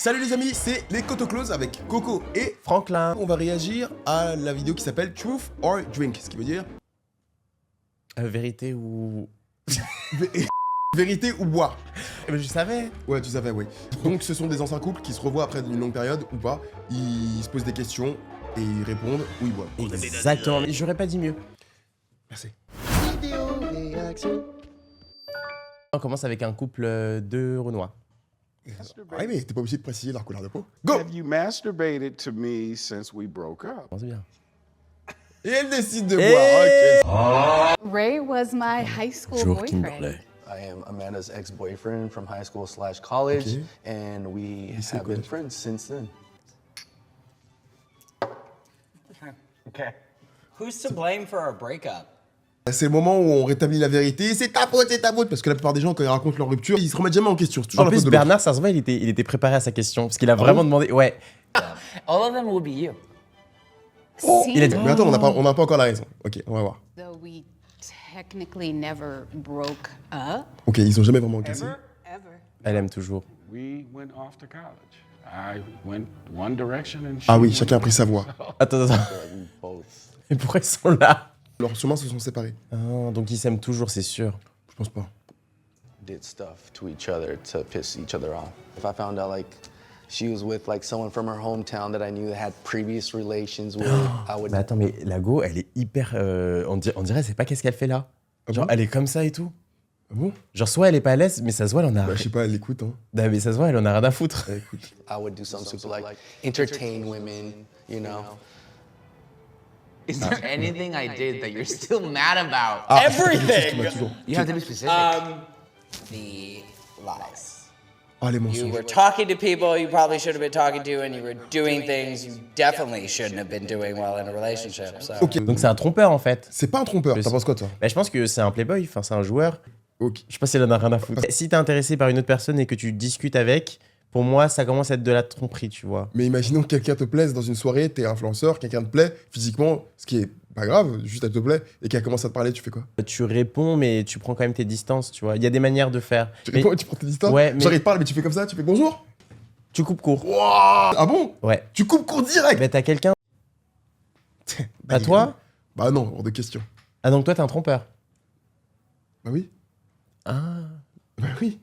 Salut les amis, c'est les Cotoclose avec Coco et Franklin. on va réagir à la vidéo qui s'appelle Truth or Drink, ce qui veut dire Vérité ou... vérité ou boire. Mais je savais. Ouais, tu savais, oui. Donc ce sont des anciens couples qui se revoient après une longue période ou pas. Ils se posent des questions et ils répondent ou ils boivent. Exactement, mais j'aurais pas dit mieux. Merci. On commence avec un couple de Renois. Ouais, mais t'es pas obligé de préciser leur couleur de peau. Go! Have you masturbated to me since we broke up? Bon, c'est bien. Et elle décide de boire, ok. Ray was my high school boyfriend. I am Amanda's ex-boyfriend from high school / college, Okay. and we Lycée, have been collège. friends since then. Okay. Who's to blame for our breakup? C'est le moment où on rétablit la vérité. C'est ta faute, parce que la plupart des gens, quand ils racontent leur rupture, ils se remettent jamais en question. C'est toujours En la plus, faute de l'autre. Bernard, ça se voit, il était préparé à sa question. Parce qu'il a vraiment demandé... Ouais. All of them will be you. Il a dit... Mais attends, on n'a pas encore la raison. Ok, on va voir. Though we technically never broke up. Ok, ils ont jamais vraiment cassé. Ever. Elle aime toujours. We went off to college. I went one direction and she Ah oui, went chacun a pris sa voie. Attends. We both Mais pourquoi ils sont là? Leurs chemins se sont séparés. Ah, donc ils s'aiment toujours, c'est sûr. Je pense pas. did stuff to each other to piss each other off. If I found out like she was with like someone from her hometown that I knew that had previous relations with, I would. Mais attends, mais la go, elle est hyper... on dirait, c'est pas qu'est-ce qu'elle fait là. Genre, bon elle est comme ça et tout. Ah bon? Genre, soit elle est pas à l'aise, mais ça se voit, elle en a... Bah, je sais pas, elle écoute, hein. Non, mais ça se voit, elle en a rien à foutre. Écoute. I would do something super like entertain women, you know. Is there anything I did that you're still mad about? Ah, Everything! tu m'as toujours. You have to be specific. The lies. Ah, les You mensonges. were talking to people you probably should have been talking to, and you were doing things you definitely shouldn't have been doing while in a relationship. So. Ok, Donc c'est un trompeur, en fait. c'est pas un trompeur. T'en penses quoi, toi? Bah, je pense que c'est un playboy, enfin, c'est un joueur. Ok. Je sais pas si elle en a rien à foutre. Si t'es intéressé par une autre personne et que tu discutes avec, pour moi, ça commence à être de la tromperie, tu vois. Mais imaginons que quelqu'un te plaise dans une soirée, t'es influenceur, quelqu'un te plaît physiquement, ce qui est pas grave, juste elle te plaît, et qu'elle commence à te parler, tu fais quoi? Tu réponds, mais tu prends quand même tes distances, tu vois. Il y a des manières de faire. Tu Mais réponds et tu prends tes distances? Ouais, mais- Genre, il te parle, mais tu fais comme ça, tu fais bonjour? tu coupes court. Wouah! Ah bon? Ouais. Tu coupes court direct! Mais t'as quelqu'un... Bah, À toi? Bah non, hors de question. Ah, donc toi, t'es un trompeur. Bah oui. Ah. Bah oui.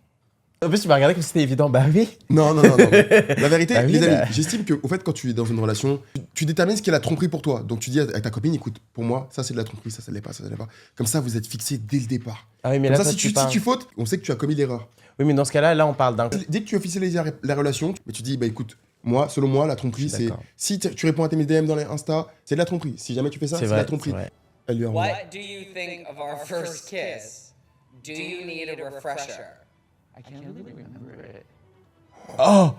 En plus, tu m'as regardé comme si c'était évident. Bah oui. Non. La vérité, Bah oui, les amis, bah. j'estime qu'au fait, quand tu es dans une relation, tu détermines ce qu'est la tromperie pour toi. Donc tu dis à ta copine, écoute, pour moi, ça c'est de la tromperie, ça l'est pas, ça l'est pas. Comme ça, vous êtes fixés dès le départ. Ah oui, mais Comme là, ça, toi, si tu parles- fautes, on sait que tu as commis l'erreur. Oui, mais dans ce cas-là, là, on parle d'un... Dès que tu officialises la relation, mais tu dis, bah écoute, moi, selon moi, la tromperie, Je suis c'est. d'accord. Si tu réponds à tes DM dans les Insta, c'est de la tromperie. Si jamais tu fais ça, c'est de vrai, la tromperie. c'est vrai. Elle lui a envoyé. What do you think of our first kiss? Do you need a refresher? I can't really remember it. Oh.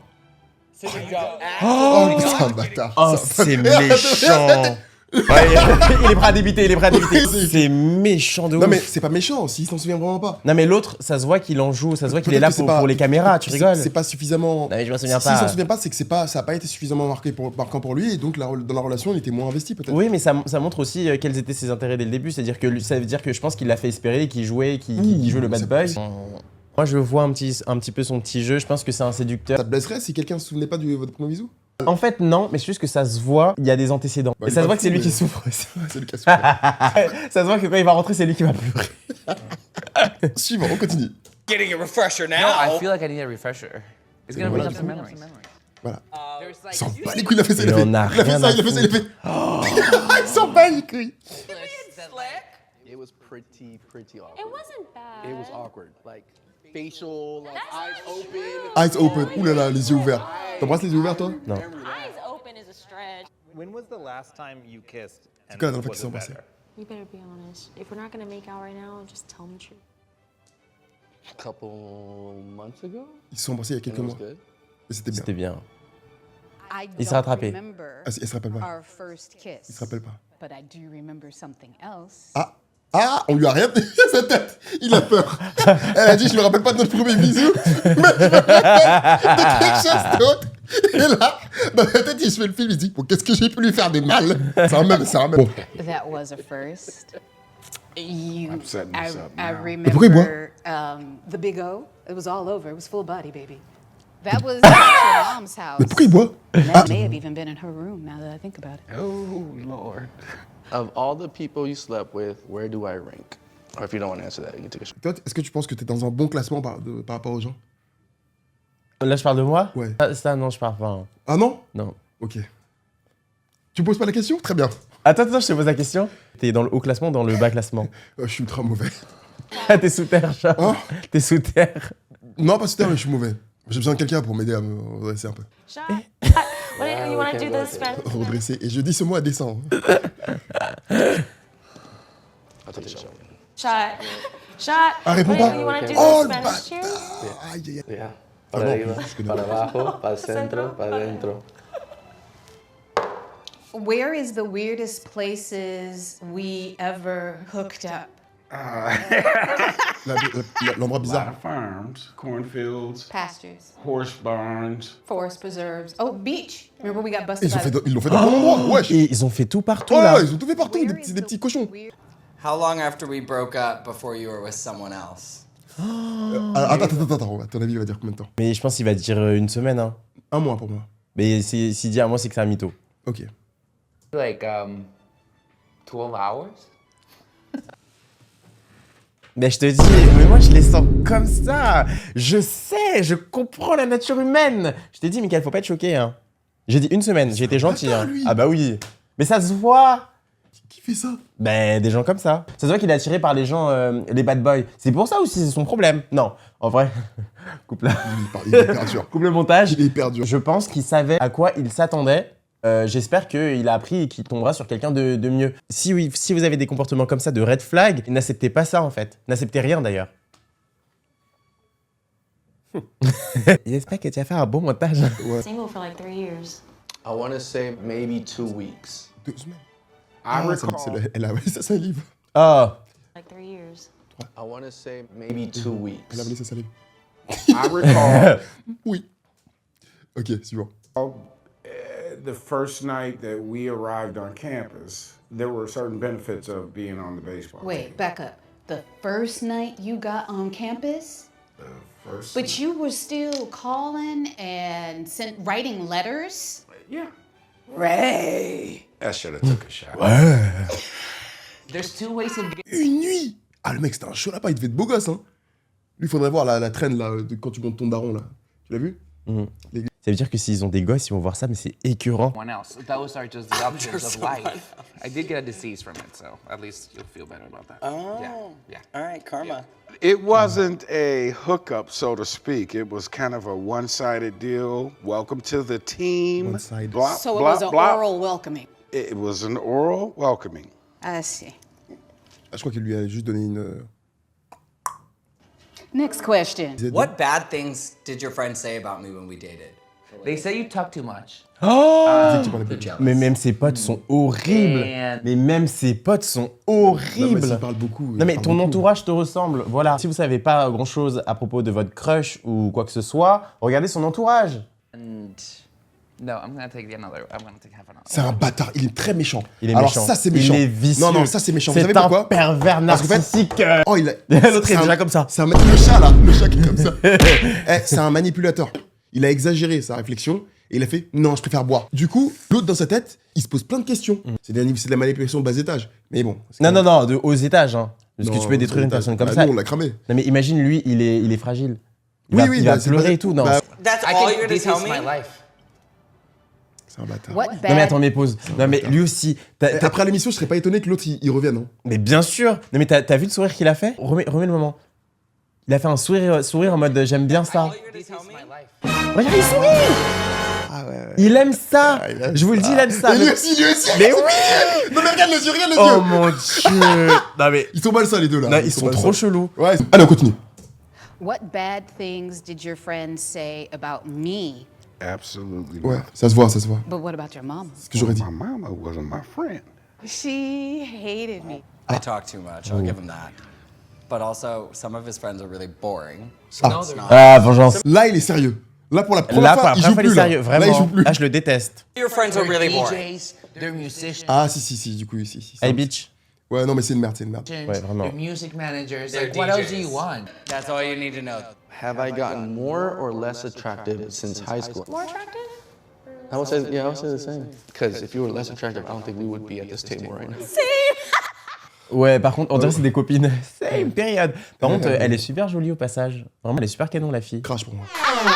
So you go, Oh, putain, bâtard. Oh, Ça- c'est méchant. Ouais, il est prêt à débiter, C'est méchant de ouf. Non, mais c'est pas méchant, s'il s'en souvient vraiment pas. Non, mais l'autre, ça se voit qu'il en joue, ça se voit qu'il est Peut-être là que c'est pour, pas- pour les caméras, tu rigoles. C'est pas suffisamment. Non, mais je me souviens S'il pas. s'en souvient pas, c'est que ça a pas été suffisamment marquant pour lui, et donc dans la relation, il était moins investi peut-être. Oui, mais ça montre aussi quels étaient ses intérêts dès le début. C'est-à-dire que ça veut dire que je pense qu'il l'a fait espérer, qu'il jouait, qu'il jouait le bad c'est boy. possible. Moi, je vois un petit peu son petit jeu. Je pense que c'est un séducteur. Ça te blesserait si quelqu'un se souvenait pas de votre premier bisou? En fait, non, mais c'est juste que ça se voit, il y a des antécédents. Bah, Et il ça est se pas voit que c'est fou, lui mais- qui souffre aussi. C'est le cas suivant. Ça se voit que quand il va rentrer, c'est lui qui va pleurer. Suivant, on continue. getting a refresher now. No, I feel like I need a refresher. It's gonna bring up some memories. Voilà. There's like Il s'en bat les couilles, il a fait ça, Il il a fait en a il a fait rien ça, à il a fait ça, il a fait. Il s'en bat les couilles. It was pretty awkward. It wasn't bad. It was awkward, like facial, like eyes open. Eyes open, oulala, les yeux ouverts. T'embrasses les yeux ouverts, toi? Non. Eyes open is a stretch. When was the last time you kissed? And quand la dernière fois was qu'ils it s'est embrassés? better? You better be honest. If we're not gonna make out right now, just tell me the truth. A couple months ago, Ils se sont embrassés il y a and quelques it was mois. good. Et c'était bien. C'était bien. I Il s'est don't rattrapé. remember Ah, elle se rappelle pas. our first kiss. Il se rappelle pas. But I do remember something else. Ah, on lui a rien dit à sa tête. Il a peur. Elle a dit, je me rappelle pas de notre premier bisou, mais je me rappelle de quelque chose d'autre. Et là, dans sa tête, il se fait le film, il se dit, bon, qu'est-ce que j'ai pu lui faire de mal? C'est un même. Bon. That was a first. You, I'm setting this up I now. remember pourquoi il boit? the big O. It was all over. It was full body, baby. That was at your mom's house. Mais pourquoi il boit? That may have even been in her room now that I think about it. Oh, Lord. Of all the people you slept with, where do I rank? Or if you don't want to answer that, you can take a shot. Toi, est-ce que tu penses que t'es dans un bon classement par rapport aux gens? Là, je parle de moi? Ouais. Ça, non, je parle pas. Hein. Ah non? Non. Ok. Tu poses pas la question? Très bien. Attends, je te pose la question. T'es dans le haut classement ou dans le bas classement? Je suis ultra mauvais. Ah, t'es sous terre, chat. Hein? T'es sous terre. Non, pas super, mais je suis mauvais. J'ai besoin de quelqu'un pour m'aider à me redresser un peu. Shot. What do you want to do the Spanish? Redresser. Et je dis ce mot à descend. I'll take a shot. Shot. Shot. Ah, réponds pas. You want to do Oh, the le Spanish cheers? bâtard. Aïe, aïe, aïe. Yeah. Ah Para non, arriba, je connais para pas. abajo, para el centro, para adentro. Where is the weirdest places we ever hooked up? L'endroit A lot bizarre. of farms, cornfields, Pastures, horse barns. forest preserves. Oh, beach. Remember we got busted Ils l'ont fait dans le bon endroit. Wesh. Et ils ont fait tout partout, Oh, là. ils ont tout fait partout. Des petits cochons. How long after we broke up before you were with someone else? Attends. À ton avis, il va dire combien de temps? Mais je pense qu'il va dire une semaine, hein. Un mois pour moi. Mais s'il dit un mois, c'est que c'est un mytho. Ok. Like 12 hours? Mais je te dis, mais moi je les sens comme ça. Je sais, je comprends la nature humaine. Je t'ai dit, Mickaël, faut pas être choqué. Hein. J'ai dit une semaine, j'ai été gentil. bâtard, Hein. lui. Ah bah oui. Mais ça se voit. Qui fait ça? Ben, des gens comme ça. Ça se voit qu'il est attiré par les gens, les bad boys. C'est pour ça aussi, c'est son problème. Non, en vrai. Coupe là. Il est hyper dur. Coupe le montage. Il est hyper dur. Je pense qu'il savait à quoi il s'attendait. J'espère qu'il a appris et qu'il tombera sur quelqu'un de mieux. Si vous avez des comportements comme ça de red flag, n'acceptez pas ça en fait. N'acceptez rien d'ailleurs. J'espère que tu vas faire un bon montage. Single for like 3 years. I want to say maybe 2 weeks. 2 semaines. I recall. Elle a avalé sa salive. Oh, Like 3 years. I want to say maybe 2 weeks. Elle a avalé sa salive. I recall Oui. Ok, suivant. the first night that we arrived on campus, there were certain benefits of being on the baseball team. Wait, back up. The first night you got on campus? First, But you were still calling and writing letters? yeah. Ray. I should have took a shot. There's 2 ways of Une nuit. Ah, le mec, c'était un chaud lapin. Il devait être beau gosse, hein. Lui, il faudrait voir la traîne, là, quand tu montes ton daron, là. Tu l'as vu? ça veut dire que s'ils ont des gosses, ils vont voir ça, mais c'est écœurant. one else. Those are just the options of life. I did get a disease from it, so at least you'll feel better about that. Oh. Yeah. All right, karma. It wasn't a hookup, so to speak. It was kind of a one-sided deal. Welcome to the team. One-sided. Blah, So it blah, was an blah. oral welcoming. It was an oral welcoming. I see. Ah, je crois qu'il lui a juste donné une... Next question. What bad things did your friends say about me when we dated? They say you talk too much. Mais même ses potes sont horribles. And- Mais même ses potes sont Non, mais horribles. s'il parle beaucoup. Non mais ton entourage te ressemble, voilà. Si vous savez pas grand chose à propos de votre crush ou quoi que ce soit, regardez son entourage. And no, I'm gonna take half an hour. C'est un bâtard. Il est très méchant. Il est Alors méchant. ça, c'est méchant. Il est vicieux. Non, ça, c'est méchant. Vous savez C'est un pourquoi? pervers Parce qu'en fait- narcissique. Oh, il a... L'autre c'est est un- déjà comme ça. C'est un... Le chat, là. Le chat qui est comme ça. C'est un manipulateur. Il a exagéré sa réflexion et il a fait « Non, je préfère boire ». Du coup, l'autre, dans sa tête, il se pose plein de questions. C'est de la manipulation de bas étage. Mais bon. c'est Non, quand non, même- non, aux étages. Hein. Parce que Non, tu peux détruire une aux étages. personne comme Bah, ça. nous, on l'a cramé. Non mais imagine lui, il est fragile. Il Oui, va, oui, il va bah, c'est pleurer pas- et tout. Non, bah, That's I all can. you're gonna This tell is me? my life. C'est un bâtard. What non mais attends, bad? mais pause. Non mais lui aussi. Et après l'émission, je serais pas étonné que l'autre, il revienne. Hein. Mais bien sûr. Non mais t'as vu le sourire qu'il a fait? Remets le moment. Il a fait un sourire en mode j'aime bien ça. This is my life. Regarde, il sourit. Ah ouais. Il aime ça. Ah, il aime Je vous le dis, il aime ça. Et Mais- lui aussi, lui aussi. Mais oui. Non mais regarde les yeux, regarde les Oh yeux. mon dieu. Non mais Ils sont mal ça les deux là. non, ils sont mal trop ça. chelous. Ouais. Allez, on continue. What bad things did your friends say about me? Absolutely. Ouais, not. ça se voit, ça se voit. But what about your mama? Ce que j'aurais dit. My mama wasn't my friend. She hated me. I talk too much. I'll give him that. But also, some of his friends are really boring. So it's not. Ah, vengeance. Là, il est sérieux. Là, pour la première Là, pour fois, la il première joue fois, il est plus là. sérieux. Là, il joue Vraiment. plus. Ah, je le déteste. Your friends are They're really boring. DJs, they're musicians. Ah, si. Du coup, si. Hey, bitch. Ouais, non, mais c'est une merde, c'est une merde. Ouais, vraiment. Your music managers. They're Like, what else do DJs. you want? That's all you need to know. Have I gotten more or less attractive since high school? More attractive? I would say the same. Because if you were less attractive, I don't think we would be at this table right now. Ouais, par contre, on dirait que c'est des copines. Same période. Par contre, elle est super jolie au passage. Vraiment, elle est super canon, la fille. Crash pour moi.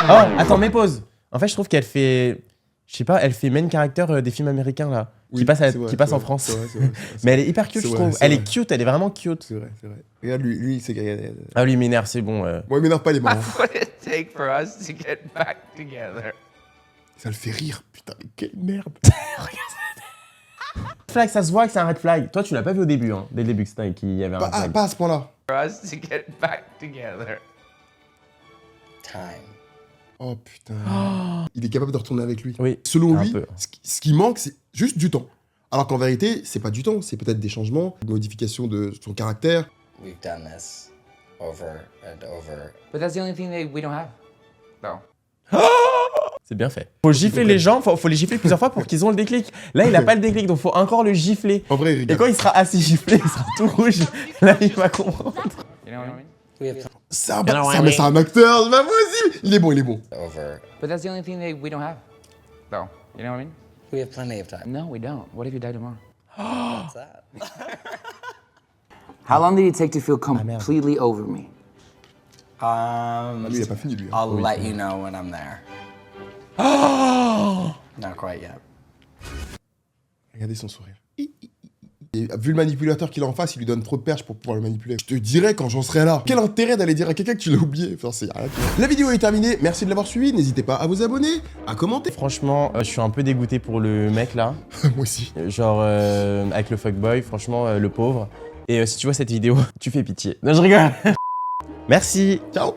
Oh, attends, mais pause. En fait, je trouve qu'elle fait... Je sais pas, elle fait main character des films américains, là. Oui, qui passent, c'est vrai, qui passent c'est en vrai, France. c'est vrai, c'est vrai, c'est vrai. Mais elle est hyper cute, C'est je vrai, trouve. c'est Elle est vrai. cute, elle est vraiment cute. C'est vrai, c'est vrai. Regarde, lui, c'est... Ah, lui, il m'énerve, c'est bon. Moi, il m'énerve pas, les marrants. What would it take for us to get back together? Ça le fait rire. Putain, mais quelle merde. Flag, ça se voit que c'est un red flag. Toi, tu l'as pas vu au début, hein, dès le début que c'était qu'il y avait un red flag. Pas à ce point-là. For us to get back together. Time. Oh putain. Il est capable de retourner avec lui. Oui, Selon un lui, peu. ce qui manque, c'est juste du temps. Alors qu'en vérité, c'est pas du temps, c'est peut-être des changements, une modification de son caractère. We've done this over and over. But that's the only thing that we don't have. No. C'est bien fait. Faut gifler les gens, faut les gifler plusieurs fois pour qu'ils ont le déclic. Là, il a pas le déclic, donc faut encore le gifler. En vrai, il Et rigole. quand il sera assez giflé, il sera tout rouge. Là, il va comprendre. You know what I mean? We have C'est un acteur, c'est pas possible. Il est bon, il est bon. over. But that's the only thing that we don't have. No. You know what I mean? We have plenty of time. No, we don't. What if you die tomorrow? What's that? How long did it take to feel completely over me? Ah, lui, il a pas fini, lui. hein. I'll let you know when I'm there. Not quite yet. Regardez son sourire. Et vu le manipulateur qu'il a en face, il lui donne trop de perches pour pouvoir le manipuler. Je te dirais quand j'en serais là. Quel intérêt d'aller dire à quelqu'un que tu l'as oublié? Enfin, c'est rien. La vidéo est terminée. Merci de l'avoir suivi. N'hésitez pas à vous abonner, à commenter. Franchement, je suis un peu dégoûté pour le mec là. Moi aussi. Genre, avec le fuckboy, franchement, le pauvre. Et si tu vois cette vidéo, tu fais pitié. Non, je rigole. Merci. Ciao.